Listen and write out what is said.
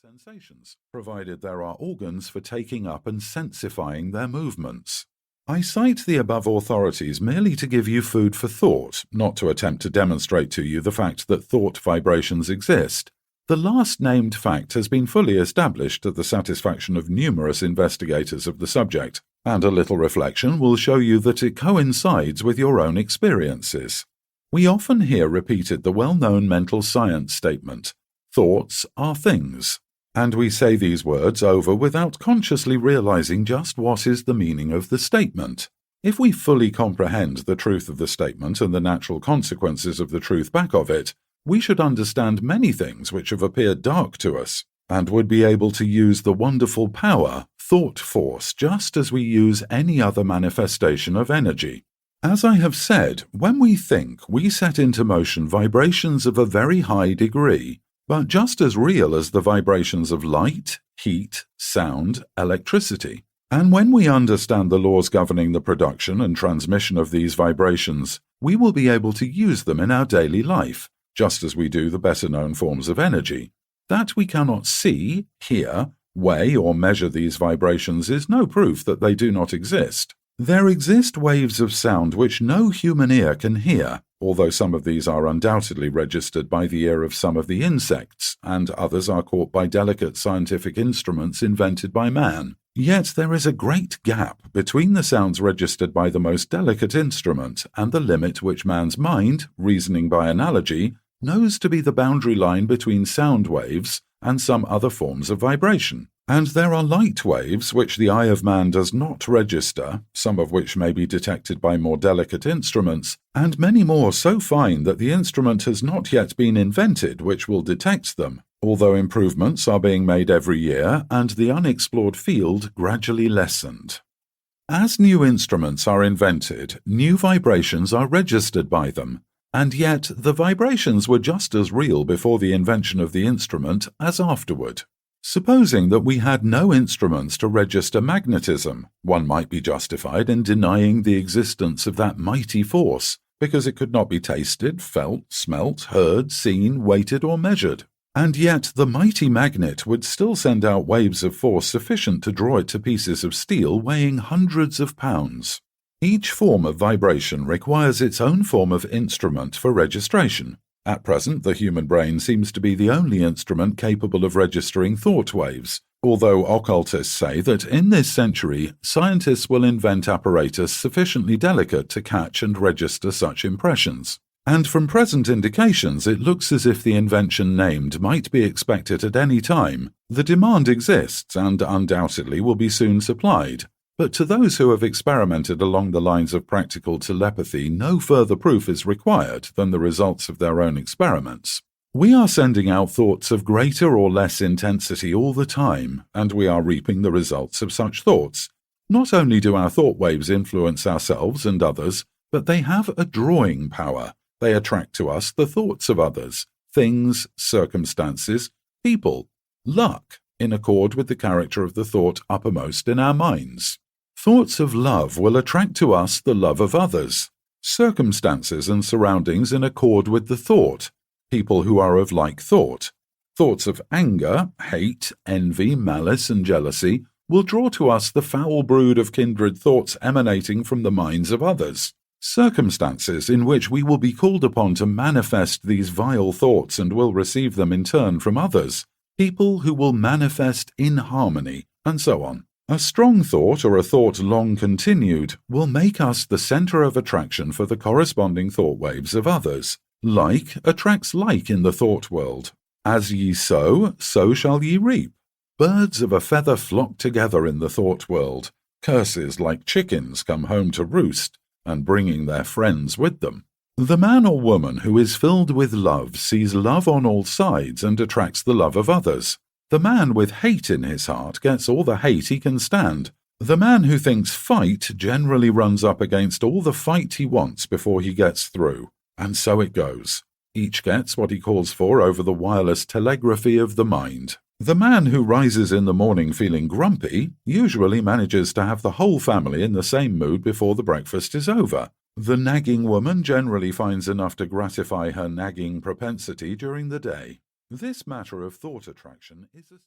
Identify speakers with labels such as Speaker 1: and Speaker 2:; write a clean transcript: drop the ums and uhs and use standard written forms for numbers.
Speaker 1: sensations, provided there are organs for taking up and sensifying their movements. I cite the above authorities merely to give you food for thought, not to attempt to demonstrate to you the fact that thought vibrations exist. The last named fact has been fully established to the satisfaction of numerous investigators of the subject, and a little reflection will show you that it coincides with your own experiences. We often hear repeated the well-known mental science statement, "Thoughts are things," and we say these words over without consciously realizing just what is the meaning of the statement. If we fully comprehend the truth of the statement and the natural consequences of the truth back of it, we should understand many things which have appeared dark to us, and would be able to use the wonderful power, thought force, just as we use any other manifestation of energy. As I have said, when we think, we set into motion vibrations of a very high degree, but just as real as the vibrations of light, heat, sound, electricity. And when we understand the laws governing the production and transmission of these vibrations, we will be able to use them in our daily life, just as we do the better-known forms of energy. That we cannot see, hear, weigh, or measure these vibrations is no proof that they do not exist. There exist waves of sound which no human ear can hear, although some of these are undoubtedly registered by the ear of some of the insects, and others are caught by delicate scientific instruments invented by man. Yet there is a great gap between the sounds registered by the most delicate instrument and the limit which man's mind, reasoning by analogy, knows to be the boundary line between sound waves and some other forms of vibration. And there are light waves which the eye of man does not register, some of which may be detected by more delicate instruments, and many more so fine that the instrument has not yet been invented which will detect them, although improvements are being made every year and the unexplored field gradually lessened. As new instruments are invented, new vibrations are registered by them, and yet the vibrations were just as real before the invention of the instrument as afterward. Supposing that we had no instruments to register magnetism, one might be justified in denying the existence of that mighty force, because it could not be tasted, felt, smelt, heard, seen, weighted, or measured. And yet the mighty magnet would still send out waves of force sufficient to draw it to pieces of steel weighing hundreds of pounds. Each form of vibration requires its own form of instrument for registration. At present, the human brain seems to be the only instrument capable of registering thought waves, although occultists say that in this century, scientists will invent apparatus sufficiently delicate to catch and register such impressions. And from present indications, it looks as if the invention named might be expected at any time. The demand exists and undoubtedly will be soon supplied. But to those who have experimented along the lines of practical telepathy, no further proof is required than the results of their own experiments. We are sending out thoughts of greater or less intensity all the time, and we are reaping the results of such thoughts. Not only do our thought waves influence ourselves and others, but they have a drawing power. They attract to us the thoughts of others, things, circumstances, people, luck, in accord with the character of the thought uppermost in our minds. Thoughts of love will attract to us the love of others, circumstances and surroundings in accord with the thought, people who are of like thought. Thoughts of anger, hate, envy, malice, and jealousy will draw to us the foul brood of kindred thoughts emanating from the minds of others. Circumstances in which we will be called upon to manifest these vile thoughts and will receive them in turn from others, people who will manifest inharmony, and so on. A strong thought or a thought long continued will make us the center of attraction for the corresponding thought waves of others. Like attracts like in the thought world. As ye sow, so shall ye reap. Birds of a feather flock together in the thought world. Curses like chickens come home to roost, and bringing their friends with them. The man or woman who is filled with love sees love on all sides and attracts the love of others. The man with hate in his heart gets all the hate he can stand. The man who thinks fight generally runs up against all the fight he wants before he gets through. And so it goes. Each gets what he calls for over the wireless telegraphy of the mind. The man who rises in the morning feeling grumpy usually manages to have the whole family in the same mood before the breakfast is over. The nagging woman generally finds enough to gratify her nagging propensity during the day. This matter of thought attraction is a